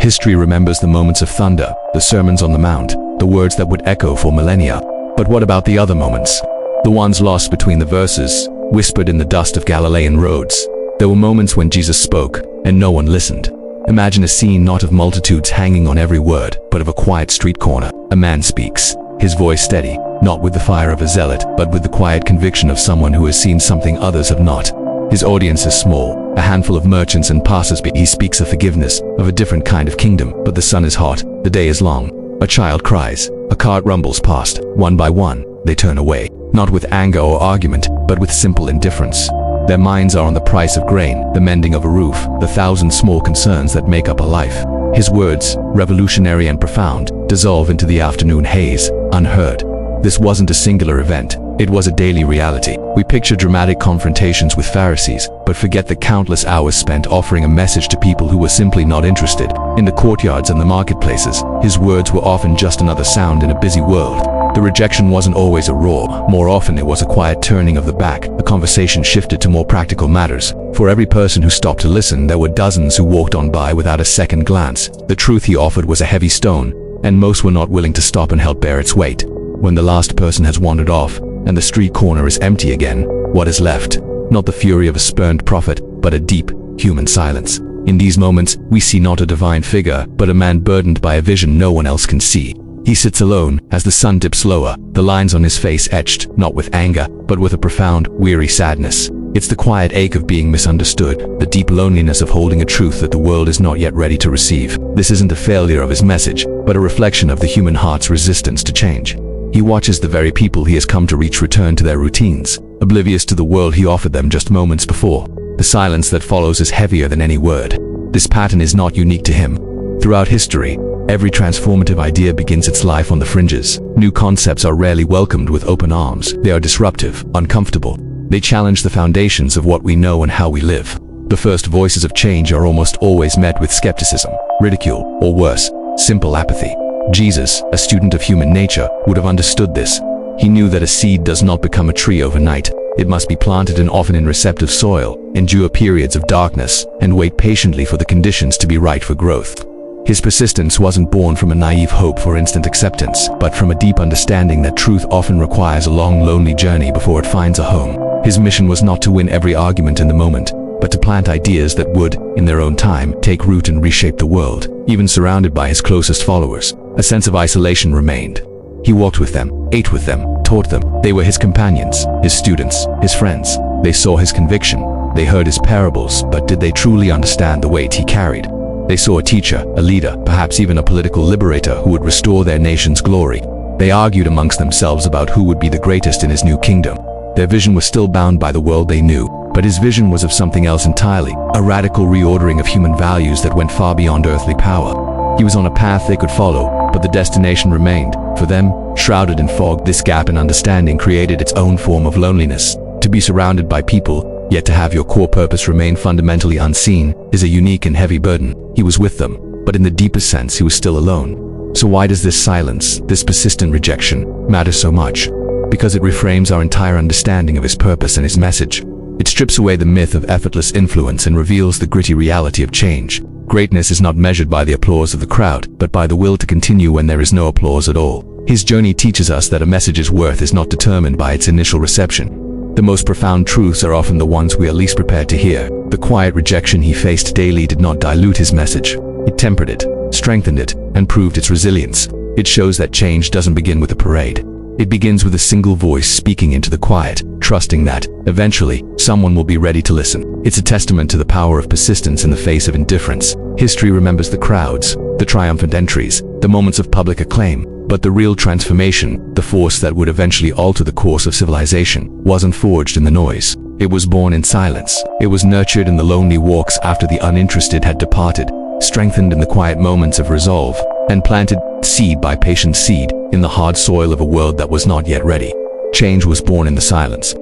History remembers the moments of thunder, the sermons on the mount, the words that would echo for millennia. But what about the other moments? The ones lost between the verses, whispered in the dust of Galilean roads. There were moments when Jesus spoke, and no one listened. Imagine a scene not of multitudes hanging on every word, but of a quiet street corner. A man speaks, his voice steady, not with the fire of a zealot, but with the quiet conviction of someone who has seen something others have not. His audience is small, a handful of merchants and passers-by. He speaks of forgiveness, of a different kind of kingdom, but the sun is hot, the day is long. A child cries, a cart rumbles past. One by one, they turn away, not with anger or argument, but with simple indifference. Their minds are on the price of grain, the mending of a roof, the thousand small concerns that make up a life. His words, revolutionary and profound, dissolve into the afternoon haze, unheard. This wasn't a singular event, it was a daily reality. We picture dramatic confrontations with Pharisees, but forget the countless hours spent offering a message to people who were simply not interested. In the courtyards and the marketplaces, his words were often just another sound in a busy world. The rejection wasn't always a roar. More often it was a quiet turning of the back. The conversation shifted to more practical matters. For every person who stopped to listen, there were dozens who walked on by without a second glance. The truth he offered was a heavy stone, and most were not willing to stop and help bear its weight. When the last person has wandered off, and the street corner is empty again, what is left? Not the fury of a spurned prophet, but a deep, human silence. In these moments, we see not a divine figure, but a man burdened by a vision no one else can see. He sits alone, as the sun dips lower, the lines on his face etched, not with anger, but with a profound, weary sadness. It's the quiet ache of being misunderstood, the deep loneliness of holding a truth that the world is not yet ready to receive. This isn't a failure of his message, but a reflection of the human heart's resistance to change. He watches the very people he has come to reach return to their routines, oblivious to the world he offered them just moments before. The silence that follows is heavier than any word. This pattern is not unique to him. Throughout history, every transformative idea begins its life on the fringes. New concepts are rarely welcomed with open arms. They are disruptive, uncomfortable. They challenge the foundations of what we know and how we live. The first voices of change are almost always met with skepticism, ridicule, or worse, simple apathy. Jesus, a student of human nature, would have understood this. He knew that a seed does not become a tree overnight. It must be planted and often in receptive soil, endure periods of darkness, and wait patiently for the conditions to be right for growth. His persistence wasn't born from a naive hope for instant acceptance, but from a deep understanding that truth often requires a long, lonely journey before it finds a home. His mission was not to win every argument in the moment, but to plant ideas that would, in their own time, take root and reshape the world. Even surrounded by his closest followers, a sense of isolation remained. He walked with them, ate with them, taught them. They were his companions, his students, his friends. They saw his conviction. They heard his parables, but did they truly understand the weight he carried? They saw a teacher, a leader, perhaps even a political liberator who would restore their nation's glory. They argued amongst themselves about who would be the greatest in his new kingdom. Their vision was still bound by the world they knew, but his vision was of something else entirely, a radical reordering of human values that went far beyond earthly power. He was on a path they could follow, but the destination remained, for them, shrouded in fog. This gap in understanding created its own form of loneliness. To be surrounded by people, yet to have your core purpose remain fundamentally unseen, is a unique and heavy burden. He was with them, but in the deepest sense he was still alone. So why does this silence, this persistent rejection, matter so much? Because it reframes our entire understanding of his purpose and his message. It strips away the myth of effortless influence and reveals the gritty reality of change. Greatness is not measured by the applause of the crowd, but by the will to continue when there is no applause at all. His journey teaches us that a message's worth is not determined by its initial reception. The most profound truths are often the ones we are least prepared to hear. The quiet rejection he faced daily did not dilute his message. It tempered it, strengthened it, and proved its resilience. It shows that change doesn't begin with a parade. It begins with a single voice speaking into the quiet, trusting that, eventually, someone will be ready to listen. It's a testament to the power of persistence in the face of indifference. History remembers the crowds, the triumphant entries, the moments of public acclaim, but the real transformation, the force that would eventually alter the course of civilization, wasn't forged in the noise. It was born in silence. It was nurtured in the lonely walks after the uninterested had departed, strengthened in the quiet moments of resolve, and planted, seed by patient seed, in the hard soil of a world that was not yet ready. Change was born in the silence.